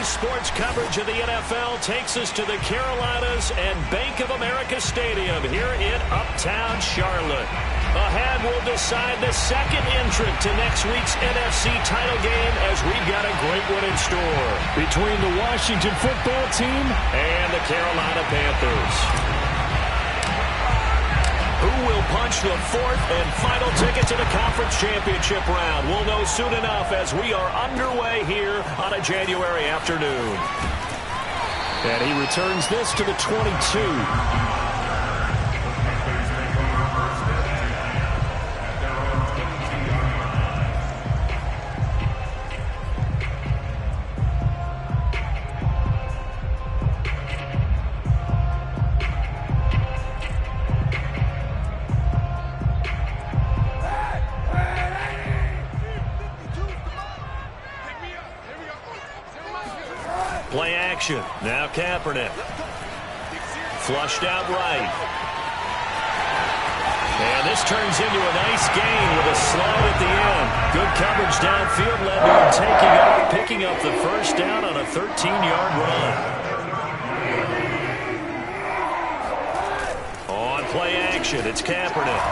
sports coverage of the NFL takes us to the Carolinas and Bank of America Stadium here in Uptown Charlotte. Ahead, we'll decide the second entrant to next week's NFC title game as we've got a great one in store between the Washington football team and the Carolina Panthers. Who will punch the fourth and final ticket to the conference championship round? We'll know soon enough as we are underway here on a January afternoon. And he returns this to the 22. Play action. Now Kaepernick. Flushed out right. And this turns into a nice gain with a slide at the end. Good coverage downfield led to him taking off, picking up the first down on a 13-yard run. On play action, it's Kaepernick.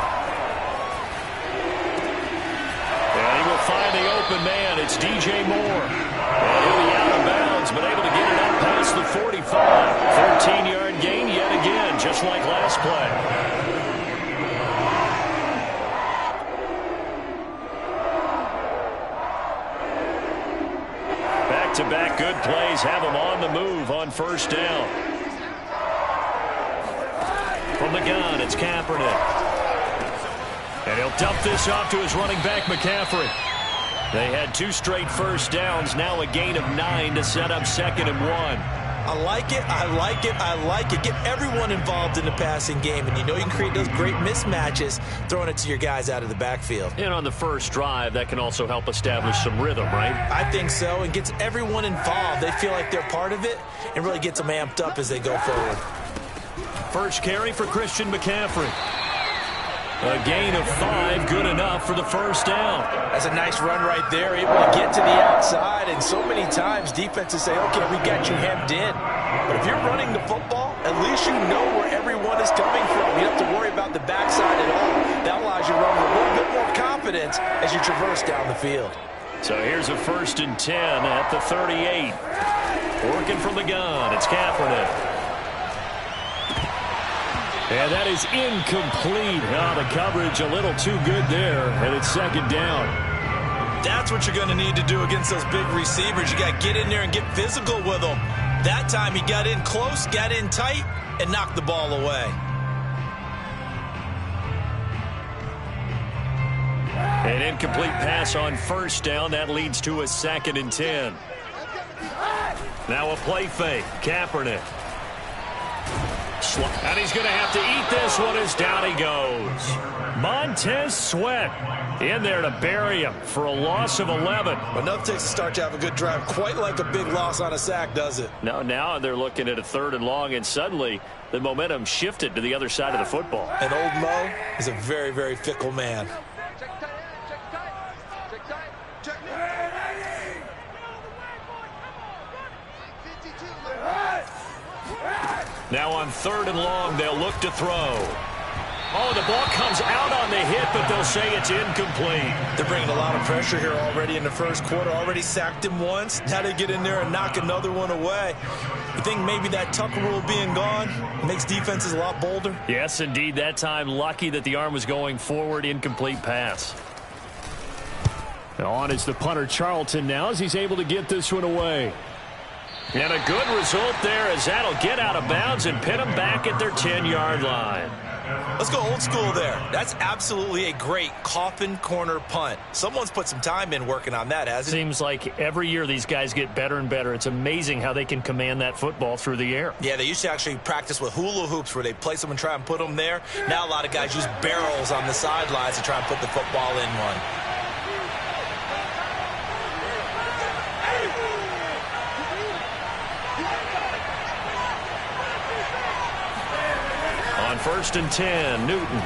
And he will find the open man. It's DJ Moore. And he'll be out of bounds, but able to get it up past the 45. 13-yard gain yet again, just like last play. Back-to-back good plays have him on the move on first down. From the gun, it's Kaepernick. And he'll dump this off to his running back, McCaffrey. They had 2 straight first downs, now a gain of 9 to set up 2nd and 1. I like it, I like it, I like it. Get everyone involved in the passing game, and you know you can create those great mismatches throwing it to your guys out of the backfield. And on the first drive, that can also help establish some rhythm, right? I think so, and gets everyone involved. They feel like they're part of it, and really gets them amped up as they go forward. First carry for Christian McCaffrey. A gain of 5, good enough for the first down. That's a nice run right there, able to get to the outside, and so many times defenses say, okay, we got you hemmed in. But if you're running the football, at least you know where everyone is coming from. You don't have to worry about the backside at all. That allows you to run with a little bit more confidence as you traverse down the field. So here's a 1st and 10 at the 38. Working from the gun, it's Kaepernick. And that is incomplete. The coverage a little too good there, and it's 2nd down. That's what you're going to need to do against those big receivers. You got to get in there and get physical with them. That time he got in close, got in tight, and knocked the ball away. An incomplete pass on first down. That leads to a 2nd and 10. Now a play fake. Kaepernick. And he's going to have to eat this one as down he goes. Montez Sweat in there to bury him for a loss of 11. Enough takes to start to have a good drive. Quite like a big loss on a sack, does it? No, now they're looking at a 3rd and long, and suddenly the momentum shifted to the other side of the football. And old Mo is a very, very fickle man. Now on 3rd and long, they'll look to throw. Oh, the ball comes out on the hit, but they'll say it's incomplete. They're bringing a lot of pressure here already in the first quarter. Already sacked him once. Now they get in there and knock another one away. You think maybe that Tucker rule being gone makes defenses a lot bolder? Yes, indeed. That time, lucky that the arm was going forward. Incomplete pass. On is the punter, Charlton, now as he's able to get this one away. And a good result there as that'll get out of bounds and pin them back at their 10-yard line. Let's go old school there. That's absolutely a great coffin corner punt. Someone's put some time in working on that, hasn't it? Seems like every year these guys get better and better. It's amazing how they can command that football through the air. Yeah, they used to actually practice with hula hoops where they place them and try and put them there. Now a lot of guys use barrels on the sidelines to try and put the football in one. On 1st and 10, Newton.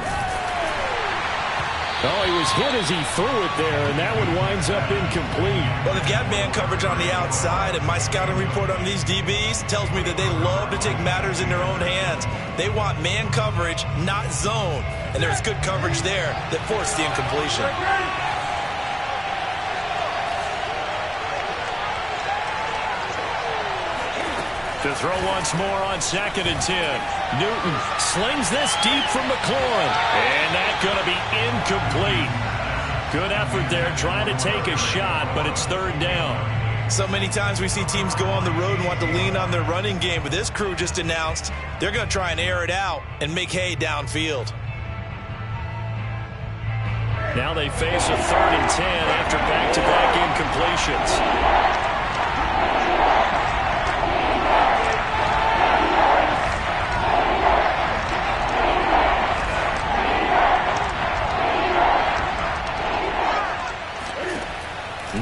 Oh, he was hit as he threw it there, and that one winds up incomplete. Well, they've got man coverage on the outside, and my scouting report on these DBs tells me that they love to take matters in their own hands. They want man coverage, not zone. And there's good coverage there that forced the incompletion. To throw once more on 2nd and 10. Newton slings this deep from McLaurin. And that's going to be incomplete. Good effort there trying to take a shot, but it's 3rd down. So many times we see teams go on the road and want to lean on their running game, but this crew just announced they're going to try and air it out and make hay downfield. Now they face a 3rd and 10 after back-to-back incompletions.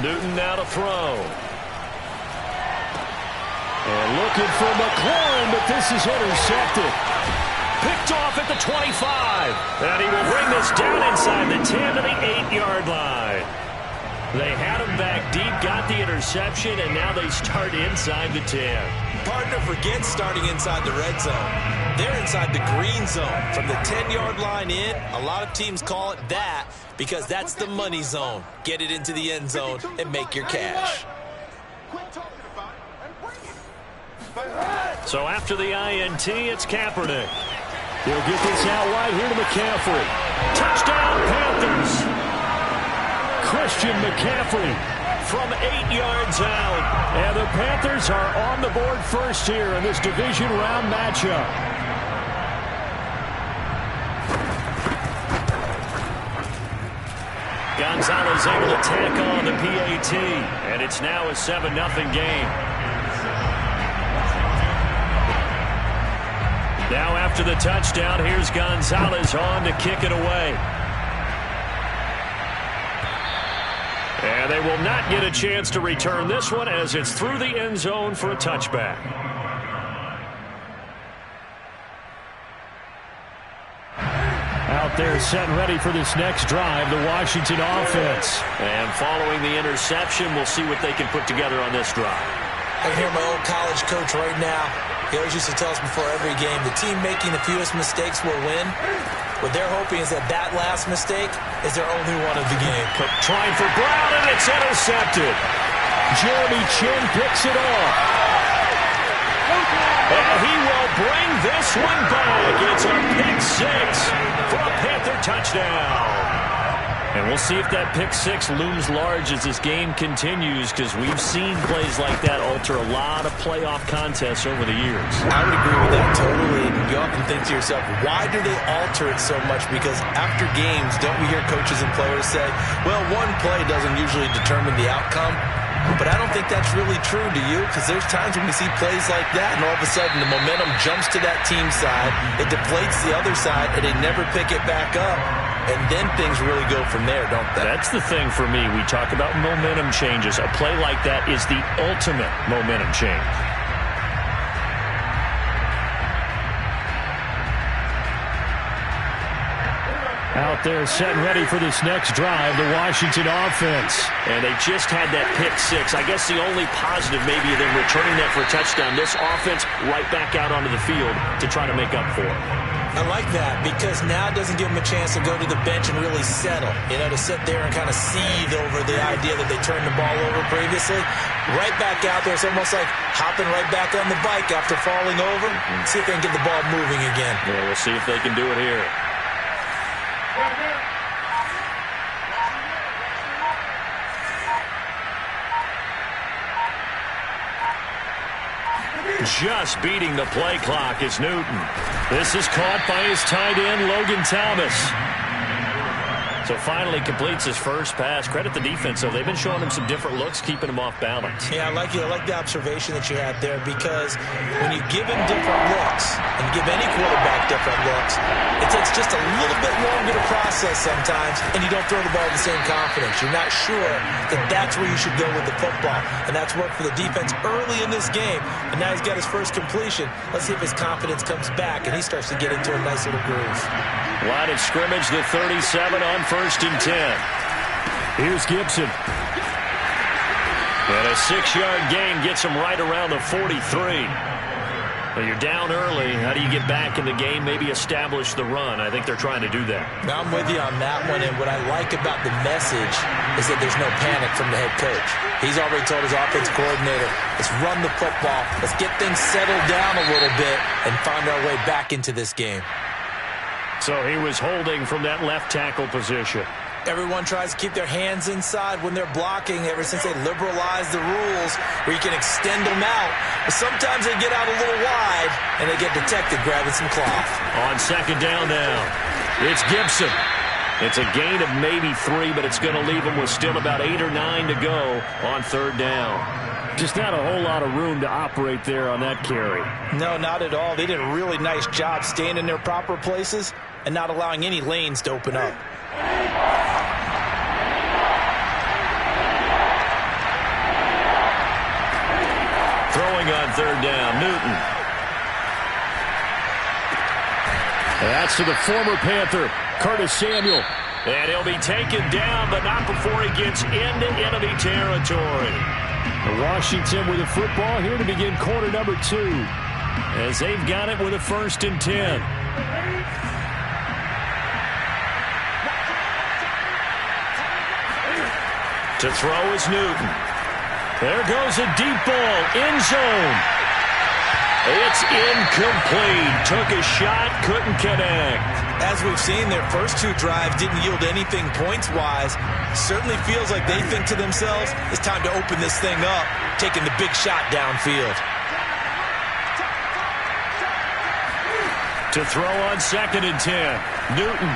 Newton now to throw. And looking for McLaurin, but this is intercepted. Picked off at the 25. And he will bring this down inside the 10 to the 8-yard line. They had him back deep, got the interception, and now they start inside the 10. Partner forgets starting inside the red zone. They're inside the green zone. From the 10-yard line in, a lot of teams call it that because that's the money zone. Get it into the end zone and make your cash. So after the INT, it's Kaepernick. He'll get this out wide here to McCaffrey. Touchdown, Panthers. Christian McCaffrey from 8 yards out. And the Panthers are on the board first here in this division round matchup. Gonzalez able to tack on the PAT. And it's now a 7-0 game. Now after the touchdown, here's Gonzalez on to kick it away. And they will not get a chance to return this one as it's through the end zone for a touchback. Out there set and ready for this next drive, the Washington offense. And following the interception, we'll see what they can put together on this drive. I hear my old college coach right now. He always used to tell us before every game, the team making the fewest mistakes will win. What they're hoping is that that last mistake is their only one of the game. Trying for Brown, and it's intercepted. Jeremy Chin picks it off. And he will bring this one back. It's a pick 6 for a Panther touchdown. And we'll see if that pick 6 looms large as this game continues, because we've seen plays like that alter a lot of playoff contests over the years. I would agree with that totally. And you often think to yourself, why do they alter it so much? Because after games, don't we hear coaches and players say, well, one play doesn't usually determine the outcome. But I don't think that's really true, do you? Because there's times when we see plays like that, and all of a sudden the momentum jumps to that team side, it deflates the other side, and they never pick it back up. And then things really go from there, don't they? That's the thing for me. We talk about momentum changes. A play like that is the ultimate momentum change. Out there set and ready for this next drive, the Washington offense. And they just had that pick 6. I guess the only positive maybe of them returning that for a touchdown. This offense right back out onto the field to try to make up for it. I like that because now it doesn't give them a chance to go to the bench and really settle. You know, to sit there and kind of seethe over the idea that they turned the ball over previously. Right back out there. It's almost like hopping right back on the bike after falling over. See if they can get the ball moving again. Yeah, we'll see if they can do it here. Just beating the play clock is Newton. This is caught by his tight end, Logan Thomas. So finally completes his first pass. Credit the defense, though. They've been showing him some different looks, keeping him off balance. Yeah, I like the observation that you had there, because when you give him different looks, and give any quarterback different looks, it takes just a little bit longer to process sometimes, and you don't throw the ball with the same confidence. You're not sure that that's where you should go with the football, and that's worked for the defense early in this game, and now he's got his first completion. Let's see if his confidence comes back, and he starts to get into a nice little groove. Line of scrimmage, the 37 on 1st and 10. Here's Gibson. And a 6-yard gain gets him right around the 43. Well, you're down early. How do you get back in the game, maybe establish the run? I think they're trying to do that. Now, I'm with you on that one, and what I like about the message is that there's no panic from the head coach. He's already told his offense coordinator, let's run the football, let's get things settled down a little bit and find our way back into this game. So he was holding from that left tackle position. Everyone tries to keep their hands inside when they're blocking ever since they liberalized the rules where you can extend them out. But sometimes they get out a little wide and they get detected grabbing some cloth. On 2nd down now, it's Gibson. It's a gain of maybe 3, but it's going to leave them with still about 8 or 9 to go on 3rd down. Just not a whole lot of room to operate there on that carry. No, not at all. They did a really nice job staying in their proper places and not allowing any lanes to open up. Throwing on 3rd down, Newton. That's to the former Panther, Curtis Samuel. And he'll be taken down, but not before he gets into enemy territory. Washington with the football here to begin quarter number 2. As they've got it with a 1st and 10. To throw is Newton. There goes a deep ball, end zone. It's incomplete. Took a shot, couldn't connect. As we've seen, their first 2 drives didn't yield anything points-wise. Certainly feels like they think to themselves, it's time to open this thing up, taking the big shot downfield. To throw on 2nd and 10, Newton.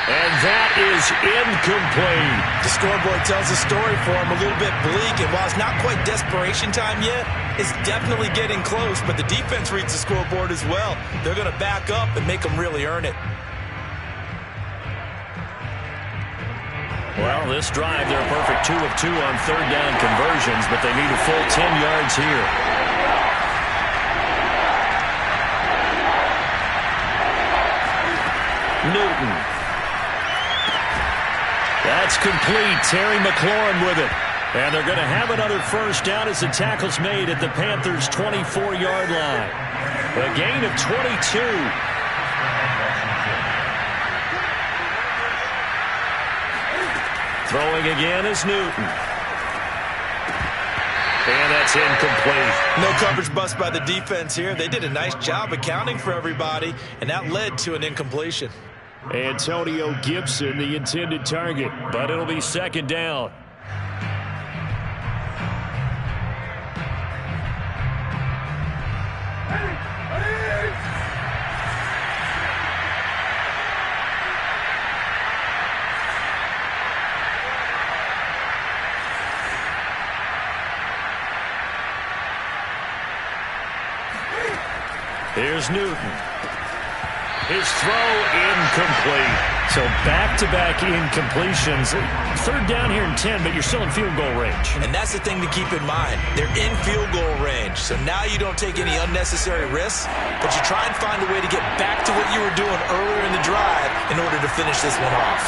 And that is incomplete. The scoreboard tells a story for him, a little bit bleak, and while it's not quite desperation time yet, it's definitely getting close, but the defense reads the scoreboard as well. They're going to back up and make them really earn it. Well, this drive, they're a perfect 2 of 2 on 3rd down conversions, but they need a full 10 yards here. Newton. That's complete. Terry McLaurin with it. And they're going to have another 1st down as the tackle's made at the Panthers' 24-yard line. A gain of 22. Throwing again is Newton. And that's incomplete. No coverage bust by the defense here. They did a nice job accounting for everybody, and that led to an incompletion. Antonio Gibson, the intended target, but it'll be 2nd down. Here's Newton. His throw incomplete. So back-to-back incompletions. 3rd down here and 10, but you're still in field goal range. And that's the thing to keep in mind. They're in field goal range. So now you don't take any unnecessary risks, but you try and find a way to get back to what you were doing earlier in the drive in order to finish this one off.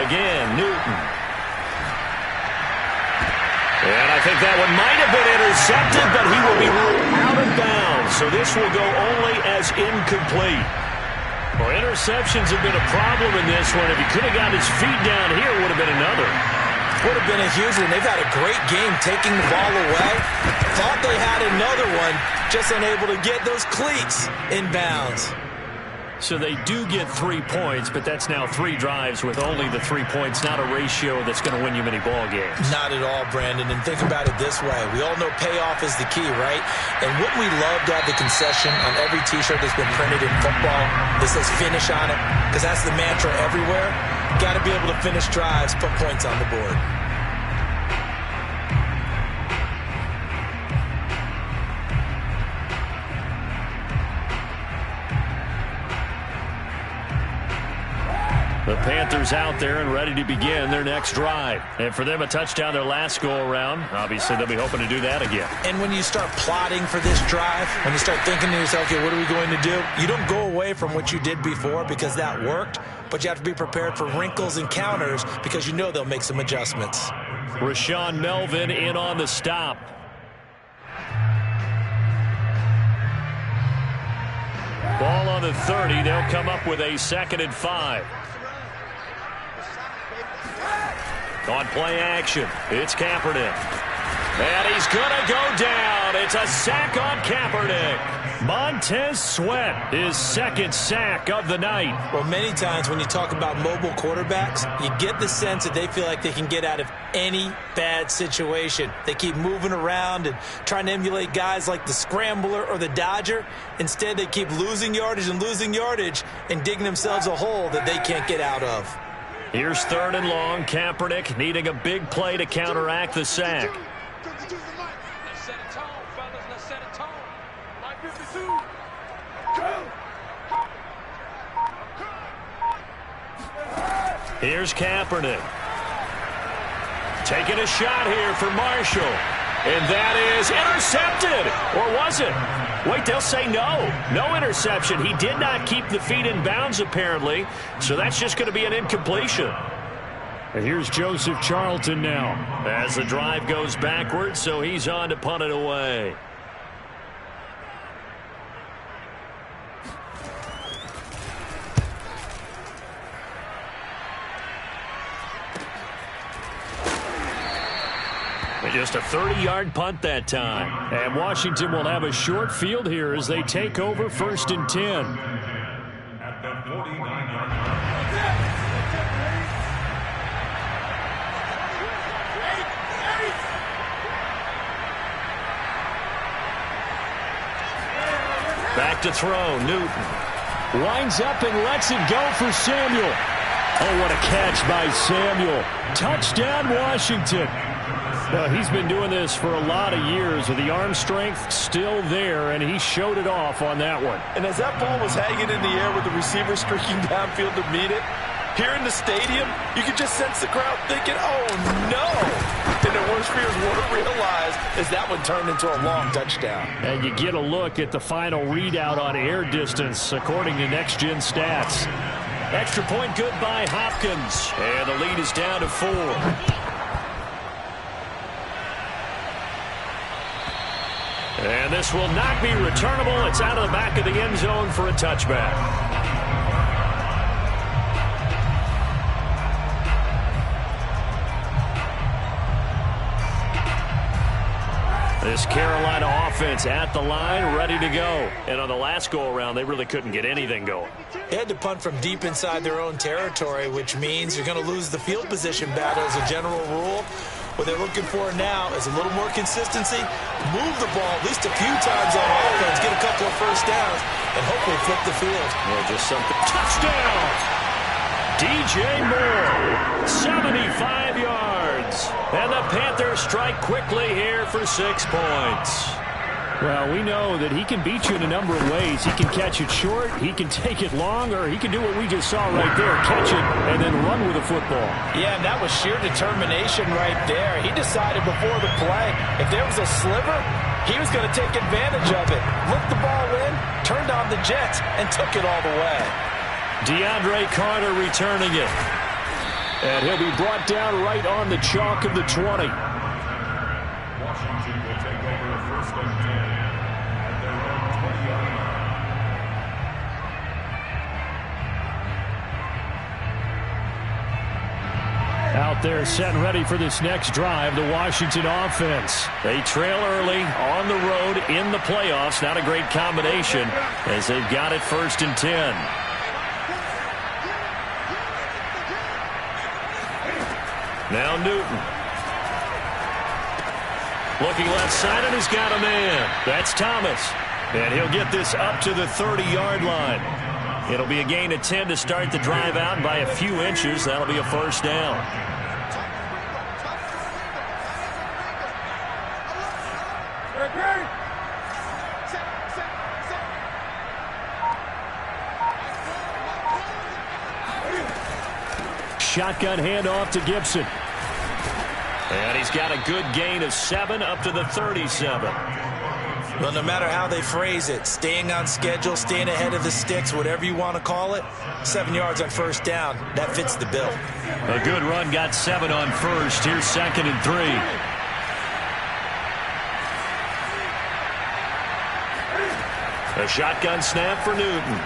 Again, Newton. And I think that one might have been intercepted, but he will be ruled out of bounds. So this will go only as incomplete. Well, interceptions have been a problem in this one. If he could have got his feet down here, it would have been another. Would have been a huge one. They've had a great game taking the ball away. Thought they had another one, just unable to get those cleats in bounds. So they do get 3 points, but that's now 3 drives with only the 3 points, not a ratio that's going to win you many ball games. Not at all, Brandon. And think about it this way. We all know payoff is the key, right? And wouldn't we love to have the concession on every T-shirt that's been printed in football that says finish on it? Because that's the mantra everywhere. Got to be able to finish drives, put points on the board. The Panthers out there and ready to begin their next drive. And for them, a touchdown their last go-around. Obviously, they'll be hoping to do that again. And when you start plotting for this drive, when you start thinking to yourself, okay, what are we going to do? You don't go away from what you did before because that worked, but you have to be prepared for wrinkles and counters because you know they'll make some adjustments. Rashawn Melvin in on the stop. Ball on the 30. They'll come up with a 2nd and 5. On play action, it's Kaepernick. And he's going to go down. It's a sack on Kaepernick. Montez Sweat, his 2nd sack of the night. Well, many times when you talk about mobile quarterbacks, you get the sense that they feel like they can get out of any bad situation. They keep moving around and trying to emulate guys like the Scrambler or the Dodger. Instead, they keep losing yardage and digging themselves a hole that they can't get out of. Here's 3rd and long. Kaepernick needing a big play to counteract the sack. Here's Kaepernick. Taking a shot here for Marshall. And that is intercepted. Or was it? Wait, they'll say no. No interception. He did not keep the feet in bounds, apparently. So that's just going to be an incompletion. And here's Joseph Charlton now. As the drive goes backwards, so he's on to punt it away. Just a 30-yard punt that time. And Washington will have a short field here as they take over 1st and 10. At the 49-yard line. Back to throw, Newton. Winds up and lets it go for Samuel. Oh, what a catch by Samuel. Touchdown, Washington. Well, he's been doing this for a lot of years with the arm strength still there, and he showed it off on that one. And as that ball was hanging in the air with the receiver streaking downfield to meet it, here in the stadium, you could just sense the crowd thinking, oh, no. And the worst fears weren't realized as that one turned into a long touchdown. And you get a look at the final readout on air distance, according to Next Gen Stats. Extra point good by Hopkins, and the lead is down to 4. And this will not be returnable. It's out of the back of the end zone for a touchback. This Carolina offense at the line, ready to go. And on the last go-around, they really couldn't get anything going. They had to punt from deep inside their own territory, which means you're going to lose the field position battle as a general rule. What they're looking for now is a little more consistency, move the ball at least a few times on offense, get a couple of first downs, and hopefully flip the field. Well, just something. Touchdown! DJ Moore, 75 yards. And the Panthers strike quickly here for 6 points. Well, we know that he can beat you in a number of ways. He can catch it short, he can take it long, or he can do what we just saw right there, catch it and then run with the football. Yeah, and that was sheer determination right there. He decided before the play, if there was a sliver, he was going to take advantage of it. Looked the ball in, turned on the Jets, and took it all the way. DeAndre Carter returning it. And he'll be brought down right on the chalk of the 20. Washington will take over 1st and 10 at their own 20-yard line. Out there set and ready for this next drive, the Washington offense. They trail early on the road in the playoffs. Not a great combination as they've got it 1st and 10. Now Newton. Looking left side, and he's got a man. That's Thomas. And he'll get this up to the 30-yard line. It'll be a gain of 10 to start the drive out, and by a few inches, that'll be a first down. shotgun handoff to Gibson. And he's got a good gain of 7 up to the 37. Well, no matter how they phrase it, staying on schedule, staying ahead of the sticks, whatever you want to call it, 7 yards on first down, that fits the bill. A good run got 7 on first. Here's 2nd and 3. A shotgun snap for Newton.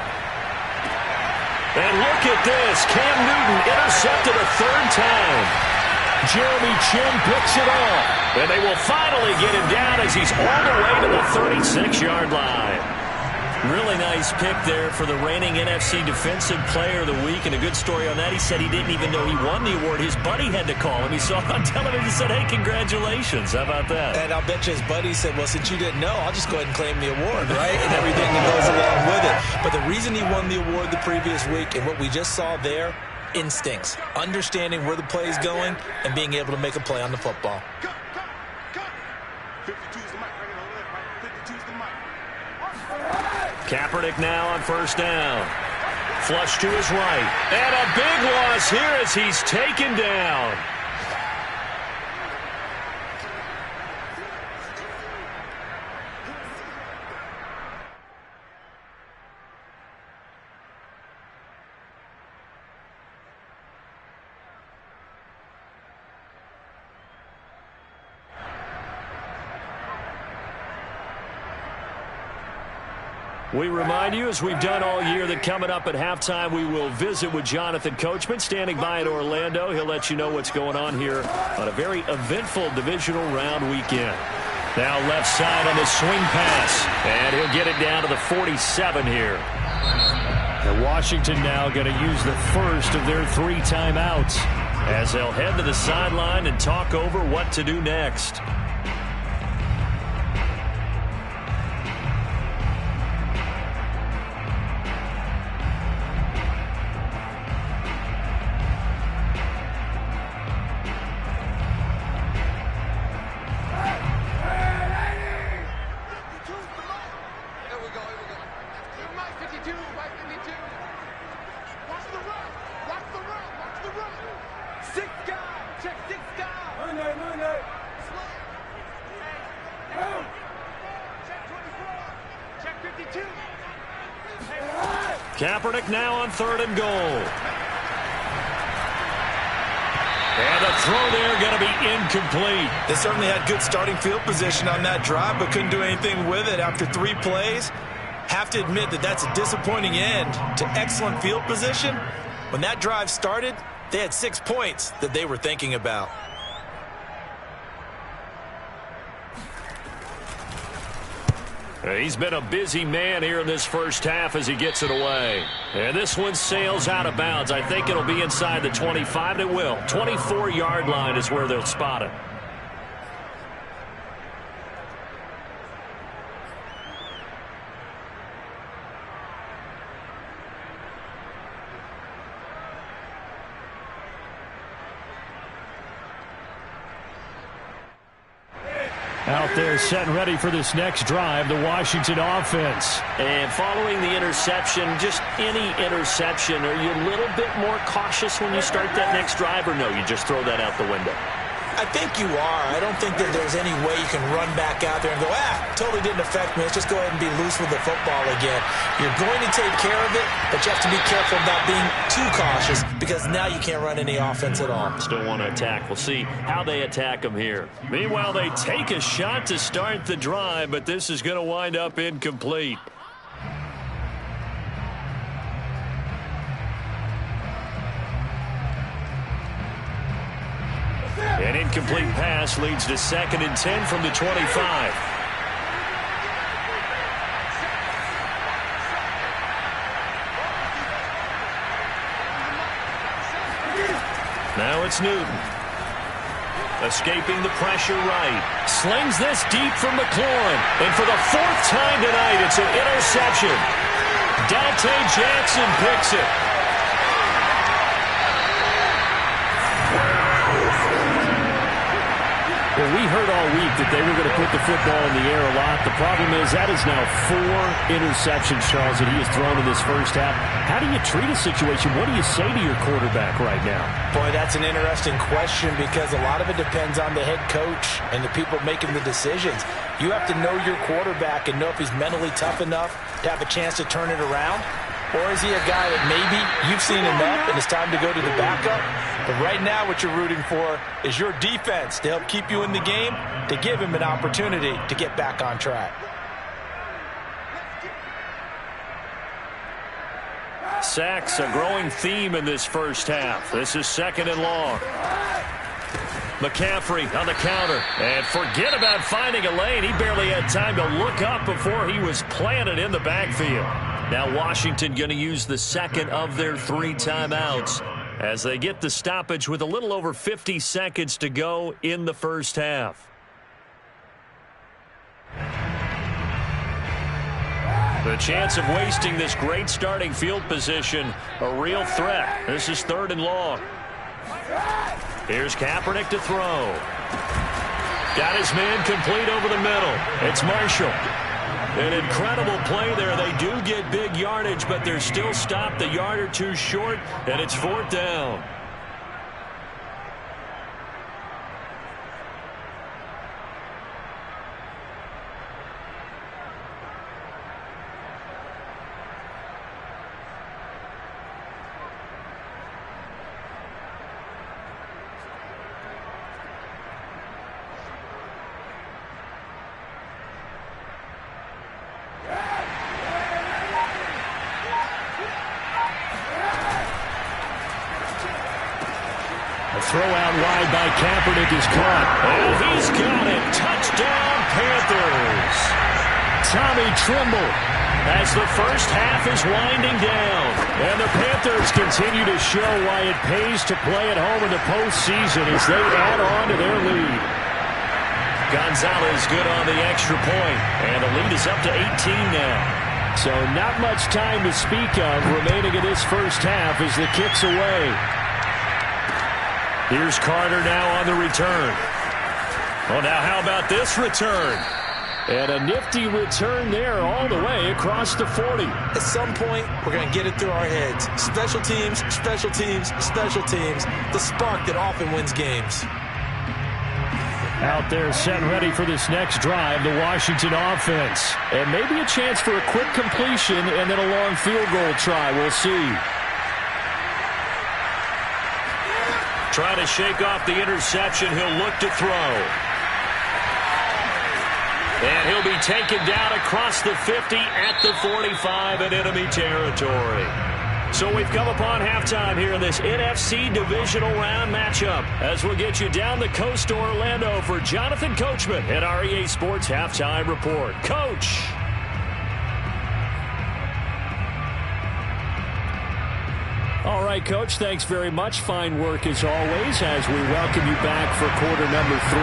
And look at this. Cam Newton intercepted a 3rd time. Jeremy Chin picks it off. And they will finally get him down as he's all the way to the 36-yard line. Really nice pick there for the reigning NFC Defensive Player of the Week. And a good story on that. He said he didn't even know he won the award. His buddy had to call him. He saw it on television and said, hey, congratulations. How about that? And I'll bet you his buddy said, well, since you didn't know, I'll just go ahead and claim the award, right? And everything that goes along with it. But the reason he won the award the previous week and what we just saw there, instincts, understanding where the play is going, and being able to make a play on the football. Kaepernick now on first down. Flush to his right. And a big loss here as he's taken down. We remind you, as we've done all year, that coming up at halftime, we will visit with Jonathan Coachman, standing by in Orlando. He'll let you know what's going on here on a very eventful divisional round weekend. Now left side on the swing pass, and he'll get it down to the 47 here. And Washington now going to use the first of their 3 timeouts as they'll head to the sideline and talk over what to do next. Kaepernick now on 3rd and goal. And the throw there going to be incomplete. They certainly had good starting field position on that drive, but couldn't do anything with it after 3 plays. Have to admit that that's a disappointing end to excellent field position. When that drive started, they had 6 points that they were thinking about. He's been a busy man here in this first half as he gets it away. And this one sails out of bounds. I think it'll be inside the 25, and it will. 24-yard line is where they'll spot it. Out there set and ready for this next drive, the Washington offense. And following the interception, just any interception, are you a little bit more cautious when you start that next drive, or no, you just throw that out the window? I think you are. I don't think that there's any way you can run back out there and go, totally didn't affect me. Let's just go ahead and be loose with the football again. You're going to take care of it, but you have to be careful about being too cautious because now you can't run any offense at all. Still want to attack. We'll see how they attack them here. Meanwhile, they take a shot to start the drive, but this is going to wind up incomplete. An incomplete pass leads to 2nd and 10 from the 25. Now it's Newton. Escaping the pressure right. Slings this deep from McLaurin. And for the 4th time tonight, it's an interception. Dante Jackson picks it. Well, we heard all week that they were going to put the football in the air a lot. The problem is that is now 4 interceptions, Charles, that he has thrown in this first half. How do you treat a situation? What do you say to your quarterback right now? Boy, that's an interesting question because a lot of it depends on the head coach and the people making the decisions. You have to know your quarterback and know if he's mentally tough enough to have a chance to turn it around. Or is he a guy that maybe you've seen enough and it's time to go to the backup? But right now what you're rooting for is your defense to help keep you in the game, to give him an opportunity to get back on track. Sacks, a growing theme in this first half. This is 2nd and long. McCaffrey on the counter. And forget about finding a lane. He barely had time to look up before he was planted in the backfield. Now Washington going to use the second of their 3 timeouts as they get the stoppage with a little over 50 seconds to go in the first half. The chance of wasting this great starting field position, a real threat. This is 3rd and long. Here's Kaepernick to throw. Got his man complete over the middle. It's Marshall. An incredible play there. They do get big yardage, but they're still stopped a yard or 2 short, and it's 4th down. Throw out wide by Kaepernick is caught. Oh, he's got it. Touchdown, Panthers. Tommy Tremble as the first half is winding down. And the Panthers continue to show why it pays to play at home in the postseason as they add on to their lead. Gonzalez good on the extra point. And the lead is up to 18 now. So not much time to speak of remaining in this first half as the kick's away. Here's Carter now on the return. Oh, now how about this return? And a nifty return there all the way across the 40. At some point, we're going to get it through our heads. Special teams, special teams, special teams. The spark that often wins games. Out there set ready for this next drive, the Washington offense. And maybe a chance for a quick completion and then a long field goal try. We'll see. Trying to shake off the interception. He'll look to throw. And he'll be taken down across the 50 at the 45 in enemy territory. So we've come upon halftime here in this NFC divisional round matchup as we'll get you down the coast to Orlando for Jonathan Coachman at our EA Sports Halftime Report. Coach. All right, Coach, thanks very much. Fine work as always as we welcome you back for quarter number 3.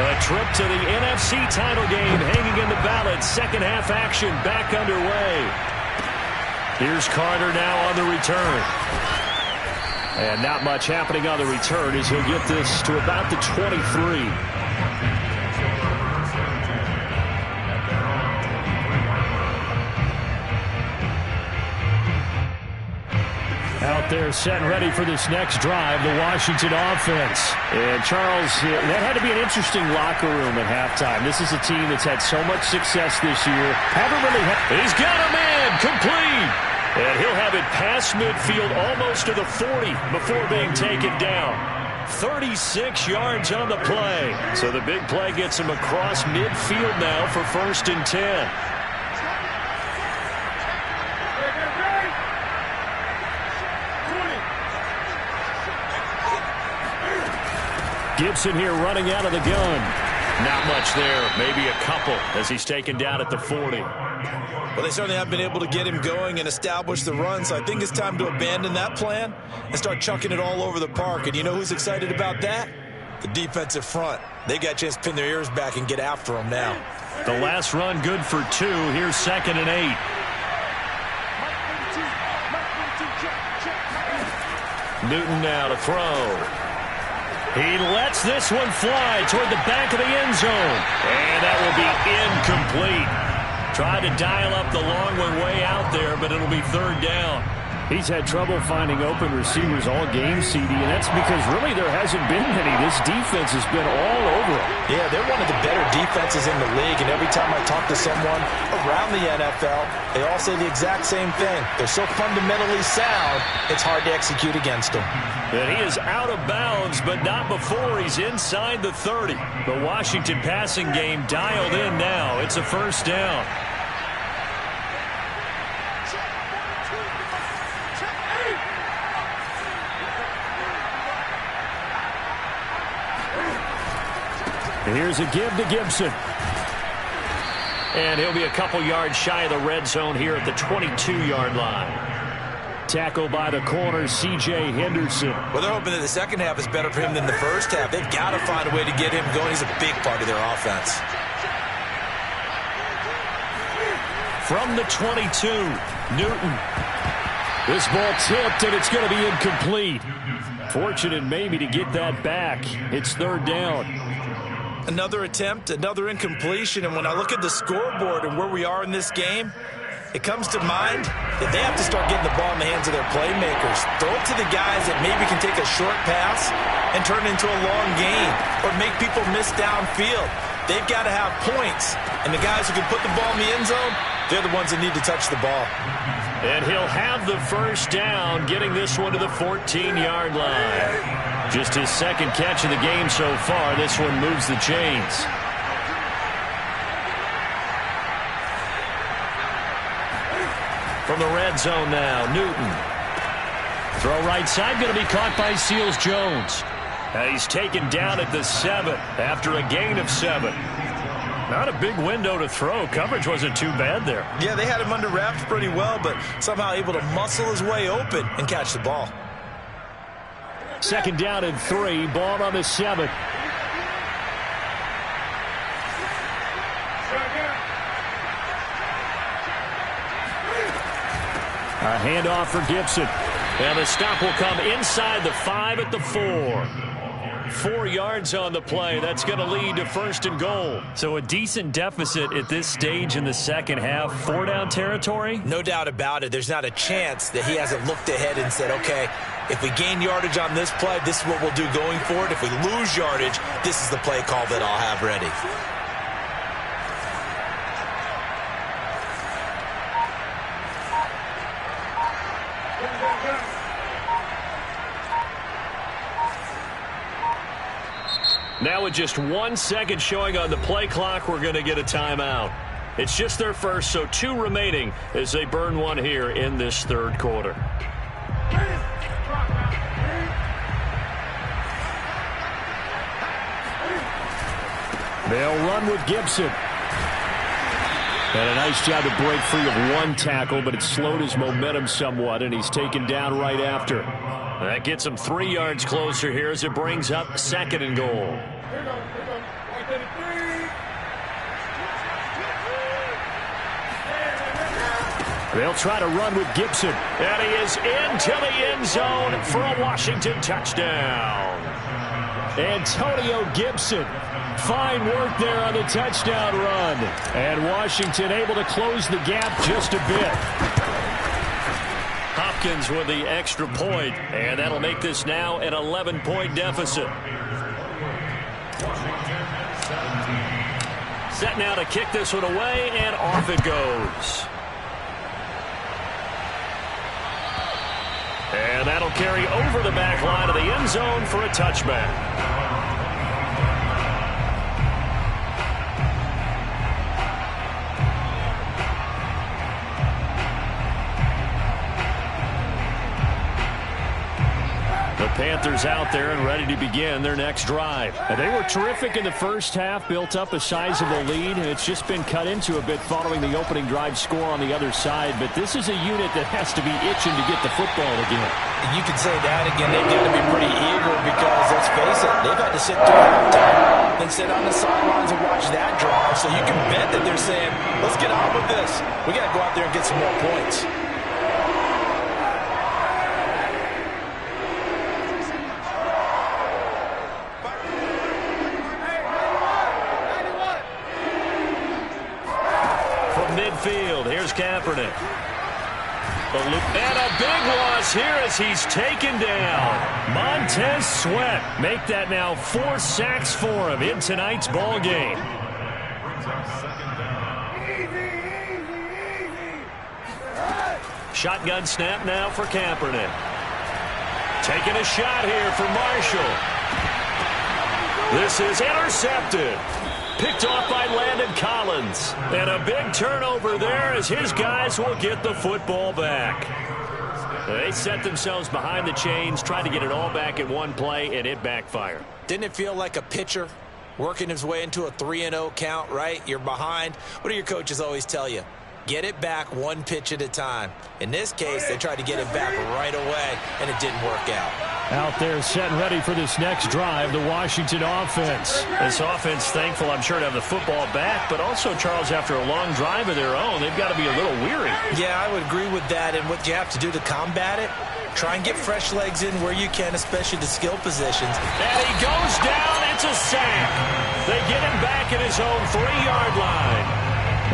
A trip to the NFC title game hanging in the balance. Second half action back underway. Here's Carter now on the return. And not much happening on the return as he'll get this to about the 23. Out there set ready for this next drive, the Washington offense. And Charles, that had to be an interesting locker room at halftime. This is a team that's had so much success this year. He's got a man complete. And he'll have it past midfield almost to the 40 before being taken down. 36 yards on the play. So the big play gets him across midfield now for 1st and 10. Gibson here running out of the gun. Not much there. Maybe a couple as he's taken down at the 40. Well, they certainly have been able to get him going and establish the run, so I think it's time to abandon that plan and start chucking it all over the park. And you know who's excited about that? The defensive front. They got a chance to pin their ears back and get after him now. The last run good for 2. Here's 2nd and 8. Newton now to throw. He lets this one fly toward the back of the end zone. And that will be incomplete. Tried to dial up the long one way out there, but it'll be third down. He's had trouble finding open receivers all game, CD, and that's because really there hasn't been many. This defense has been all over him. Yeah, they're one of the better defenses in the league, and every time I talk to someone around the NFL, they all say the exact same thing. They're so fundamentally sound, it's hard to execute against them. And he is out of bounds, but not before he's inside the 30. The Washington passing game dialed in now. It's a first down. Here's a give to Gibson. And he'll be a couple yards shy of the red zone here at the 22-yard line. Tackle by the corner, C.J. Henderson. Well, they're hoping that the second half is better for him than the first half. They've got to find a way to get him going. He's a big part of their offense. From the 22, Newton. This ball tipped, and it's going to be incomplete. Fortunate maybe to get that back. It's third down. Another attempt, another incompletion, and when I look at the scoreboard and where we are in this game, it comes to mind that they have to start getting the ball in the hands of their playmakers. Throw it to the guys that maybe can take a short pass and turn it into a long gain or make people miss downfield. They've got to have points, and the guys who can put the ball in the end zone, they're the ones that need to touch the ball. And he'll have the first down, getting this one to the 14-yard line. Just his second catch of the game so far. This one moves the chains. From the red zone now, Newton. Throw right side, going to be caught by Seals-Jones. He's taken down at the 7 after a gain of 7. Not a big window to throw. Coverage wasn't too bad there. Yeah, they had him under wraps pretty well, but somehow able to muscle his way open and catch the ball. Second down and 3. Ball on the 7. A handoff for Gibson. And the stop will come inside the 5 at the 4. 4 yards on the play. That's going to lead to first and goal. So a decent deficit at this stage in the second half. 4-down territory? No doubt about it. There's not a chance that he hasn't looked ahead and said, okay, if we gain yardage on this play, this is what we'll do going forward. If we lose yardage, this is the play call that I'll have ready. Now with just 1 second showing on the play clock, we're going to get a timeout. It's just their first, so 2 remaining as they burn one here in this third quarter. They'll run with Gibson. And a nice job to break free of 1 tackle, but it slowed his momentum somewhat, and he's taken down right after. That gets him 3 yards closer here as it brings up second and goal. They'll try to run with Gibson. And he is into the end zone for a Washington touchdown. Antonio Gibson. Fine work there on the touchdown run. And Washington able to close the gap just a bit. Hopkins with the extra point, and that'll make this now an 11-point deficit. Set now to kick this one away, and off it goes. And that'll carry over the back line of the end zone for a touchback. Panthers out there and ready to begin their next drive. And they were terrific in the first half, built up a sizable lead, and it's just been cut into a bit following the opening drive score on the other side. But this is a unit that has to be itching to get the football again. You can say that again. They've got to be pretty eager because, let's face it, they've had to sit through halftime and sit on the sidelines and watch that drive. So you can bet that they're saying, let's get on with this. We got to go out there and get some more points. field. Here's Kaepernick. And a big loss here as he's taken down. Montez Sweat make that now 4 sacks for him in tonight's ball game. Shotgun snap now for Kaepernick. Taking a shot here for Marshall. This is intercepted. Picked off by Landon Collins. And a big turnover there as his guys will get the football back. They set themselves behind the chains, tried to get it all back in one play, and it backfired. Didn't it feel like a pitcher working his way into a 3-0 count, right? You're behind. What do your coaches always tell you? Get it back one pitch at a time. In this case, they tried to get it back right away, and it didn't work out. Out there set and ready for this next drive, the Washington offense. This offense thankful, I'm sure, to have the football back, but also, Charles, after a long drive of their own, they've got to be a little weary. Yeah, I would agree with that, and what you have to do to combat it, try and get fresh legs in where you can, especially the skill positions. And he goes down. It's a sack. They get him back at his own 3-yard line.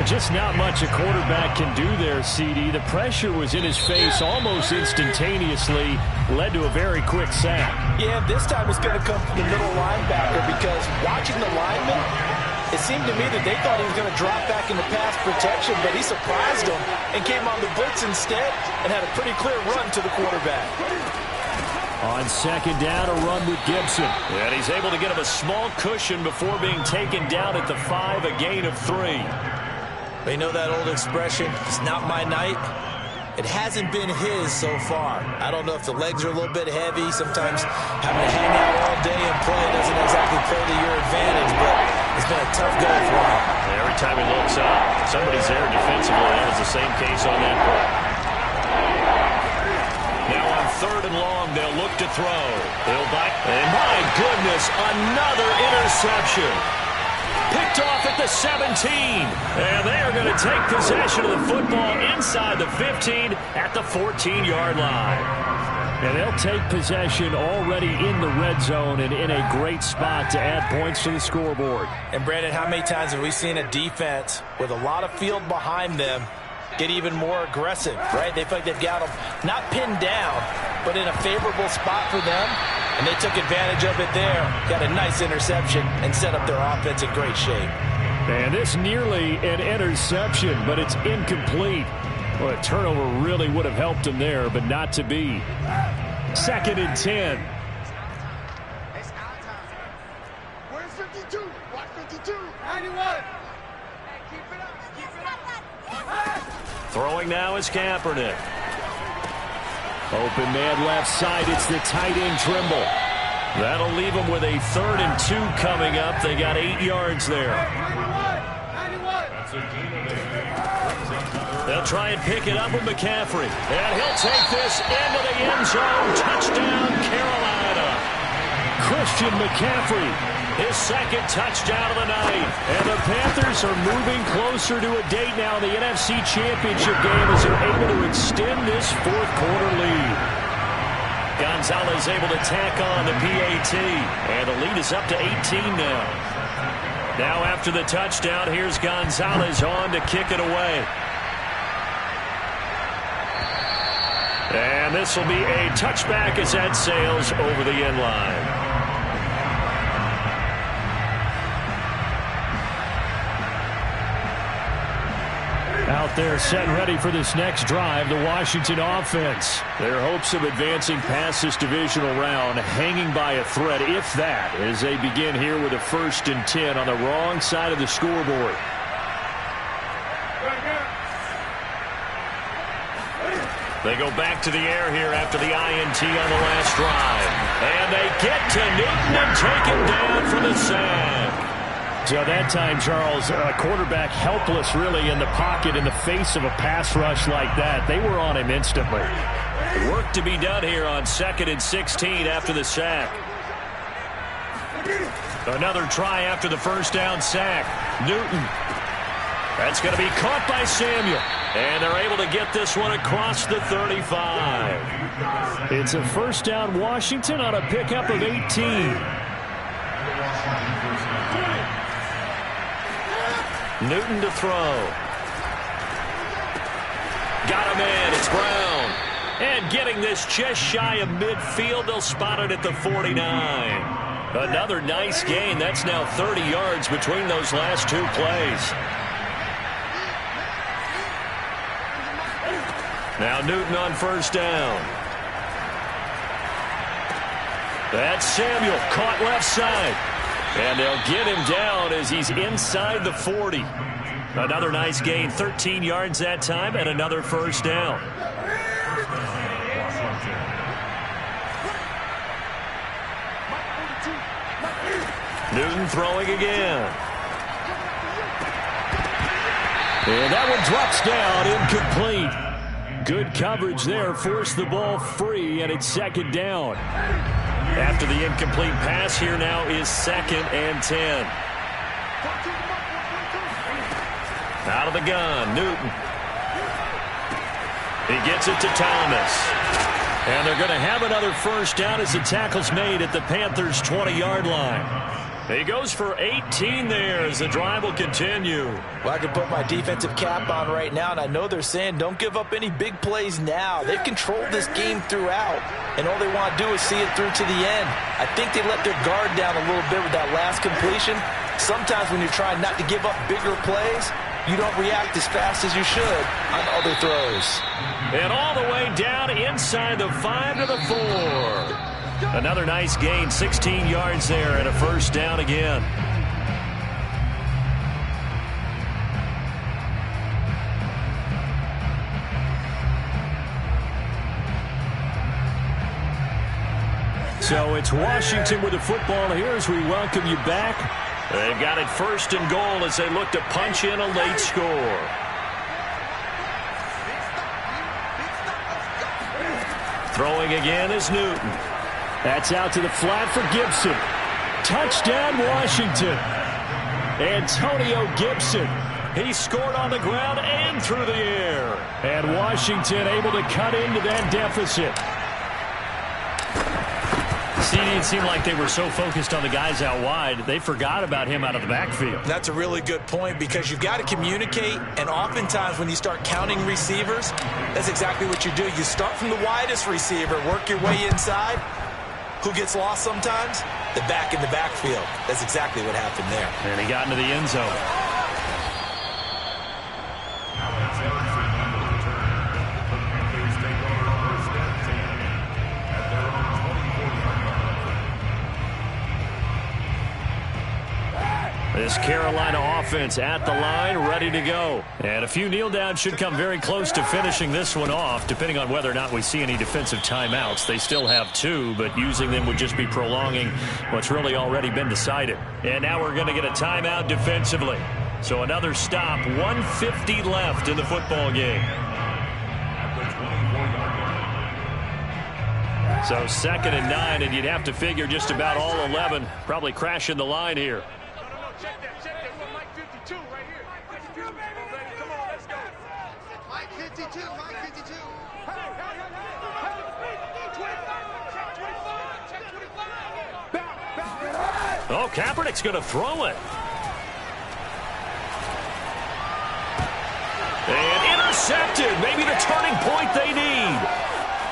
Just not much a quarterback can do there, CD. The pressure was in his face almost instantaneously, led to a very quick sack. Yeah, this time it's going to come from the middle linebacker because watching the lineman, it seemed to me that they thought he was going to drop back into pass protection, but he surprised them and came on the blitz instead and had a pretty clear run to the quarterback. On second down, a run with Gibson. And he's able to get him a small cushion before being taken down at the 5, a gain of 3. They know that old expression, it's not my night. It hasn't been his so far. I don't know if the legs are a little bit heavy. Sometimes having to hang out all day and play doesn't exactly play to your advantage, but it's been a tough go for him. Every time he looks up, somebody's there defensively. That was the same case on that play. Now on 3rd and long, they'll look to throw. They'll bite. And my goodness, another interception. Picked off at the 17. And they are going to take possession of the football inside the 15 at the 14-yard line. And they'll take possession already in the red zone and in a great spot to add points to the scoreboard. And, Brandon, how many times have we seen a defense with a lot of field behind them get even more aggressive, right? They feel like they've got them not pinned down, but in a favorable spot for them. And they took advantage of it there. Got a nice interception and set up their offense in great shape. And this nearly an interception, but it's incomplete. Well, a turnover really would have helped them there, but not to be. 2nd and 10. Where's 52? Watch 52. 91. Throwing now is Kaepernick. Open man left side. It's the tight end Trimble. That'll leave them with a 3rd and 2 coming up. They got 8 yards there. 91. They'll try and pick it up with McCaffrey. And he'll take this into the end zone. Touchdown, Carolina. Christian McCaffrey. His 2nd touchdown of the night. And the Panthers are moving closer to a date now in the NFC Championship game as they're able to extend this 4th quarter lead. Gonzalez able to tack on the PAT. And the lead is up to 18 now. Now after the touchdown, here's Gonzalez on to kick it away. And this will be a touchback as that sails over the end line. Out there set and ready for this next drive, the Washington offense. Their hopes of advancing past this divisional round hanging by a thread, if that, as they begin here with a 1st and 10 on the wrong side of the scoreboard. They go back to the air here after the INT on the last drive. And they get to Newton and take him down for the sack. So that time, Charles, a quarterback helpless really in the pocket in the face of a pass rush like that. They were on him instantly. Work to be done here on 2nd and 16 after the sack. Another try after the 1st down sack. Newton. That's going to be caught by Samuel. And they're able to get this one across the 35. It's a 1st down Washington on a pickup of 18. Newton to throw. Got a man. It's Brown. And getting this just shy of midfield, they'll spot it at the 49. Another nice gain. That's now 30 yards between those last two plays. Now Newton on first down. That's Samuel, caught left side. And they'll get him down as he's inside the 40. Another nice gain, 13 yards that time, and another first down. Newton throwing again. And that one drops down, incomplete. Good coverage there, forced the ball free, and it's second down. After the incomplete pass, here now is 2nd and 10. Out of the gun, Newton. He gets it to Thomas. And they're going to have another first down as the tackle's made at the Panthers' 20-yard line. He goes for 18 there as the drive will continue. Well, I can put my defensive cap on right now, and I know they're saying don't give up any big plays now. They've controlled this game throughout, and all they want to do is see it through to the end. I think they let their guard down a little bit with that last completion. Sometimes when you're trying not to give up bigger plays, you don't react as fast as you should on other throws. And all the way down inside the 5 to the 4. Another nice gain, 16 yards there, and a first down again. So it's Washington with the football here as we welcome you back. They've got it 1st and goal as they look to punch in a late score. Throwing again is Newton. That's out to the flat for Gibson. Touchdown, Washington. Antonio Gibson. He scored on the ground and through the air. And Washington able to cut into that deficit. It seemed like they were so focused on the guys out wide, they forgot about him out of the backfield. That's a really good point because you've got to communicate, and oftentimes when you start counting receivers, that's exactly what you do. You start from the widest receiver, work your way inside. Who gets lost sometimes? The back in the backfield. That's exactly what happened there. And he got into the end zone. This Carolina offense at the line, ready to go. And a few kneel downs should come very close to finishing this one off, depending on whether or not we see any defensive timeouts. They still have 2, but using them would just be prolonging what's really already been decided. And now we're going to get a timeout defensively. So another stop, 1:50 left in the football game. So 2nd and 9, and you'd have to figure just about all 11 probably crashing the line here. Check that. We want Mike 52 right here. 52, baby. Come on, let's go. Mike 52. Oh, Kaepernick's going to throw it. And intercepted. Maybe the turning point they need.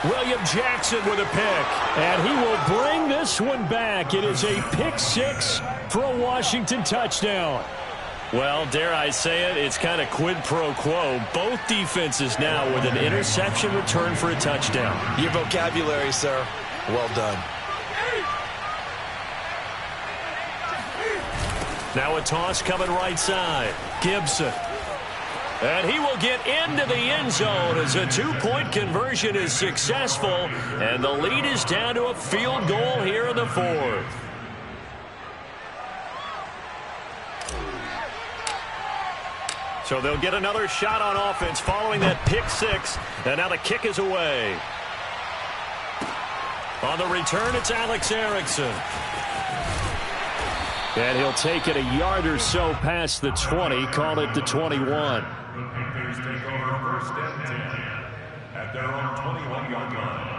William Jackson with a pick. And he will bring this one back. It is a pick 6 for a Washington touchdown. Well, dare I say it, it's kind of quid pro quo. Both defenses now with an interception return for a touchdown. Your vocabulary, sir. Well done. Now a toss coming right side. Gibson. And he will get into the end zone as a 2-point conversion is successful. And the lead is down to a field goal here in the 4th. So they'll get another shot on offense following that pick 6. And now the kick is away. On the return, it's Alex Erickson. And he'll take it a yard or so past the 20, call it the 21. Panthers take over 1st and 10 at their own 21-yard line.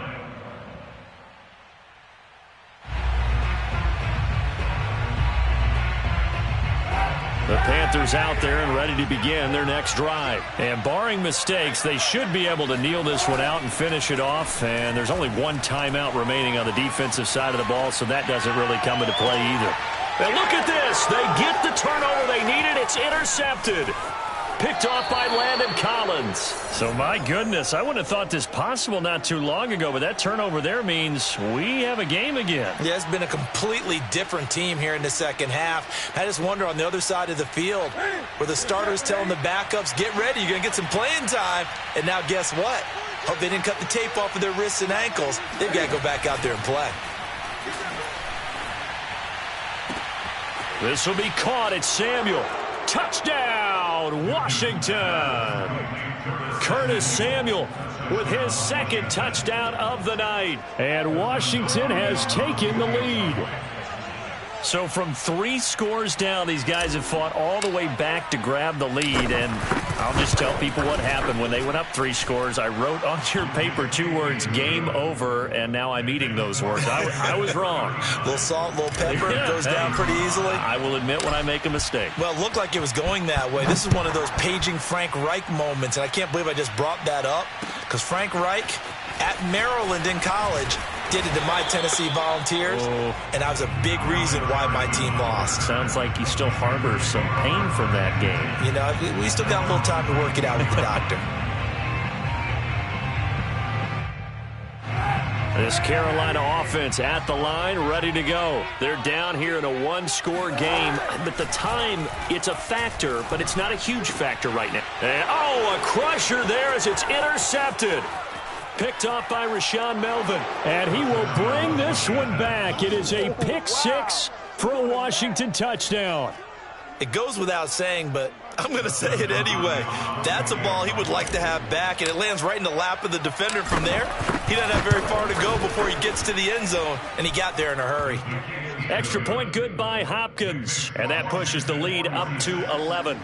The Panthers out there and ready to begin their next drive. And barring mistakes, they should be able to kneel this one out and finish it off. And there's only one timeout remaining on the defensive side of the ball, so that doesn't really come into play either. And look at this. They get the turnover they needed. It's intercepted. Picked off by Landon Collins. So, my goodness, I wouldn't have thought this possible not too long ago, but that turnover there means we have a game again. Yeah, it's been a completely different team here in the second half. I just wonder on the other side of the field where the starters telling the backups, get ready, you're going to get some playing time. And now guess what? Hope they didn't cut the tape off of their wrists and ankles. They've got to go back out there and play. This will be caught. It's Samuel. Touchdown, Washington. Curtis Samuel with his second touchdown of the night. And Washington has taken the lead. So from 3 scores down, these guys have fought all the way back to grab the lead. And I'll just tell people what happened when they went up 3 scores. I wrote on your paper 2 words, game over, and now I'm eating those words. I was wrong. A little salt, a little pepper, goes down pretty easily. I will admit when I make a mistake. Well, it looked like it was going that way. This is one of those paging Frank Reich moments, and I can't believe I just brought that up because Frank Reich at Maryland in college did it to my Tennessee Volunteers, and that was a big reason why my team lost. Sounds like he still harbors some pain from that game. You know, we still got a little time to work it out with the doctor. This Carolina offense at the line, ready to go. They're down here in a 1-score game, but the time, it's a factor, but it's not a huge factor right now. And, a crusher there as it's intercepted. Picked off by Rashaan Melvin. And he will bring this one back. It is a pick 6 for a Washington touchdown. It goes without saying, but I'm going to say it anyway. That's a ball he would like to have back, and it lands right in the lap of the defender from there. He doesn't have very far to go before he gets to the end zone, and he got there in a hurry. Extra point good by Hopkins, and that pushes the lead up to 11.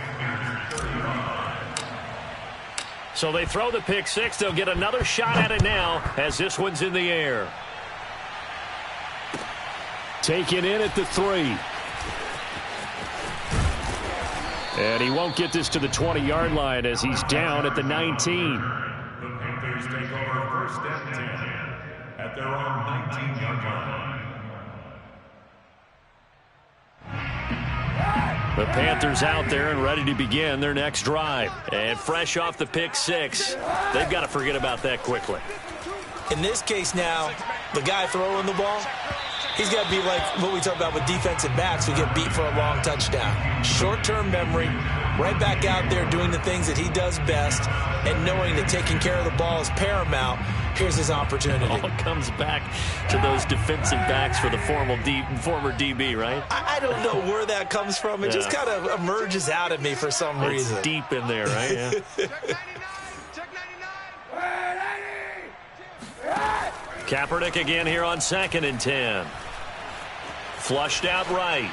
So they throw the pick 6. They'll get another shot at it now as this one's in the air. Taken in at the 3. And he won't get this to the 20-yard line as he's down at the 19. The Panthers take over 1st and 10 at their own 19-yard line. The Panthers out there and ready to begin their next drive. And fresh off the pick 6, they've got to forget about that quickly. In this case now, the guy throwing the ball, he's got to be like what we talk about with defensive backs who get beat for a long touchdown. Short-term memory, right back out there doing the things that he does best, and knowing that taking care of the ball is paramount. Here's his opportunity. It all comes back to those defensive backs for the former DB, right? I don't know where that comes from. It just kind of emerges out of me for some reason. It's deep in there, right? Yeah. Kaepernick again here on 2nd and 10. Flushed out right.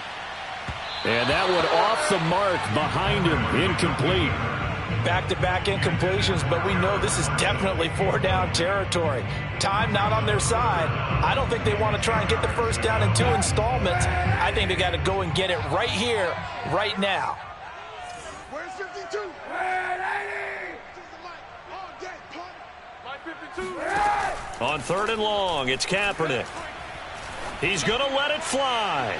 And that one off the mark behind him. Incomplete. Back-to-back incompletions, but we know this is definitely 4-down territory. Time not on their side. I don't think they want to try and get the first down in 2 installments. I think they got to go and get it right here, right now. Where's 52? Line 52. On 3rd and long, it's Kaepernick. He's going to let it fly.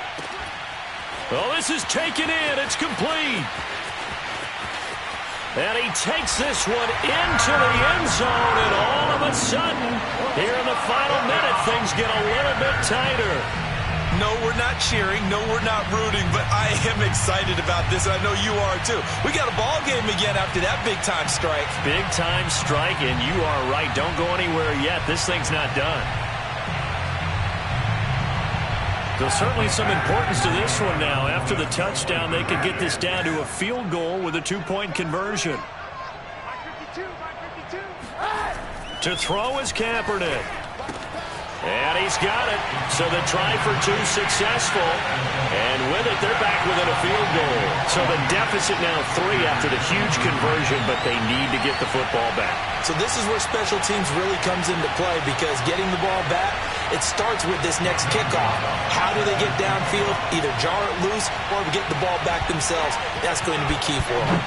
Well, this is taken in. It's complete. And he takes this one into the end zone, and all of a sudden, here in the final minute, things get a little bit tighter. No, we're not cheering. No, we're not rooting, but I am excited about this, and I know you are too. We got a ball game again after that big-time strike. Big-time strike, and you are right. Don't go anywhere yet. This thing's not done. There's certainly some importance to this one now. After the touchdown, they could get this down to a field goal with a 2-point conversion. To throw is Kaepernick. And he's got it. So the try for two successful. And with it, they're back within a field goal. So the deficit now 3 after the huge conversion, but they need to get the football back. So this is where special teams really comes into play, because getting the ball back, it starts with this next kickoff. How do they get downfield? Either jar it loose or get the ball back themselves. That's going to be key for them.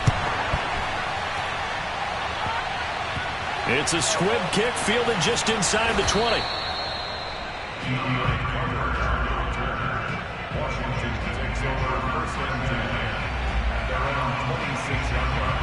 It's a squib kick fielded just inside the 20. Washington takes over first and 10 at their own 26-yard line.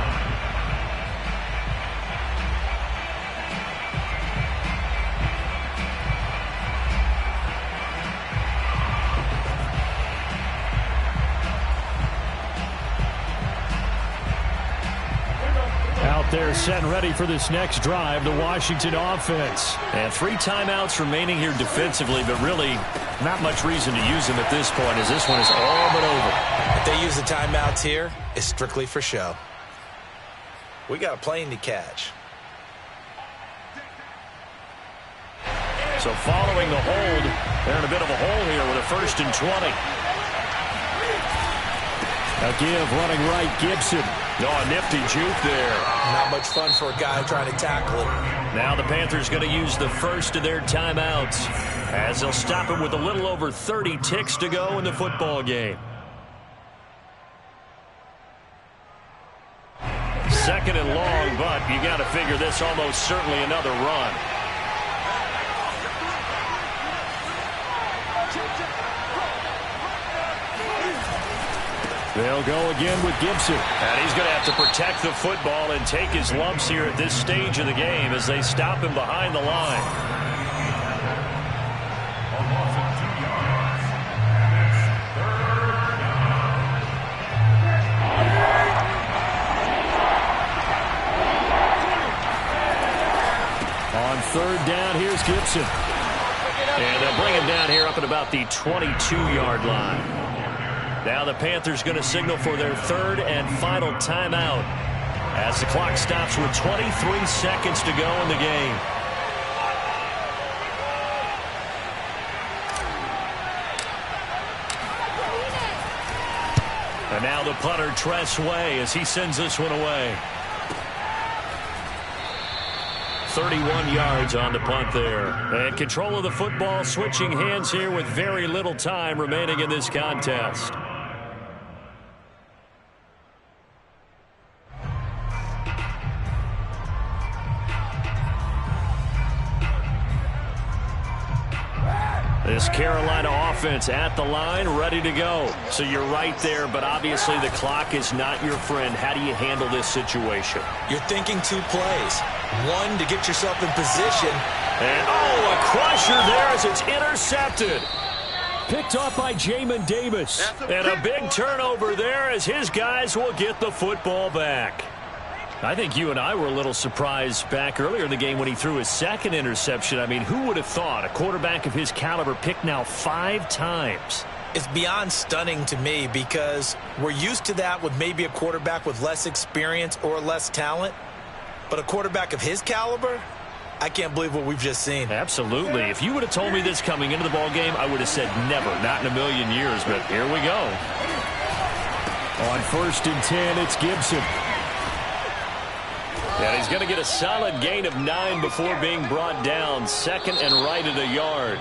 Out there set and ready for this next drive, the Washington offense. And 3 timeouts remaining here defensively, but really not much reason to use them at this point, as this one is all but over. If they use the timeouts here, it's strictly for show. We got a plane to catch. So following the hold, they're in a bit of a hole here with a 1st and 20. A give running right, Gibson. A nifty juke there. Not much fun for a guy trying to tackle him. Now the Panthers going to use the first of their timeouts, as they'll stop him with a little over 30 ticks to go in the football game. 2nd and long, but you got to figure this almost certainly another run. They'll go again with Gibson. And he's going to have to protect the football and take his lumps here at this stage of the game as they stop him behind the line. A loss of 2 yards. And it's third down. On 3rd down, here's Gibson. And they'll bring him down here up at about the 22-yard line. Now the Panthers going to signal for their 3rd and final timeout as the clock stops with 23 seconds to go in the game. And now the punter, Tress Way, as he sends this one away. 31 yards on the punt there. And control of the football switching hands here with very little time remaining in this contest. This Carolina offense at the line, ready to go. So you're right there, but obviously the clock is not your friend. How do you handle this situation? You're thinking 2 plays. 1, to get yourself in position. And, a crusher there as it's intercepted. Picked off by Jamin Davis. And a big turnover there as his guys will get the football back. I think you and I were a little surprised back earlier in the game when he threw his 2nd interception. I mean, who would have thought a quarterback of his caliber picked now 5 times? It's beyond stunning to me, because we're used to that with maybe a quarterback with less experience or less talent. But a quarterback of his caliber, I can't believe what we've just seen. Absolutely. If you would have told me this coming into the ball game, I would have said never, not in a million years. But here we go. On 1st and 10, it's Gibson. And he's going to get a solid gain of 9 before being brought down. 2nd and right at a yard.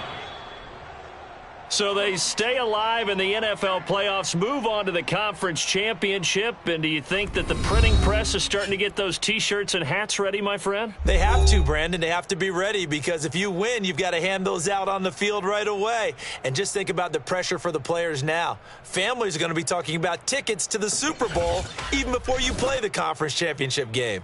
So they stay alive in the NFL playoffs, move on to the conference championship. And do you think that the printing press is starting to get those T-shirts and hats ready, my friend? They have to, Brandon. They have to be ready, because if you win, you've got to hand those out on the field right away. And just think about the pressure for the players now. Families are going to be talking about tickets to the Super Bowl even before you play the conference championship game.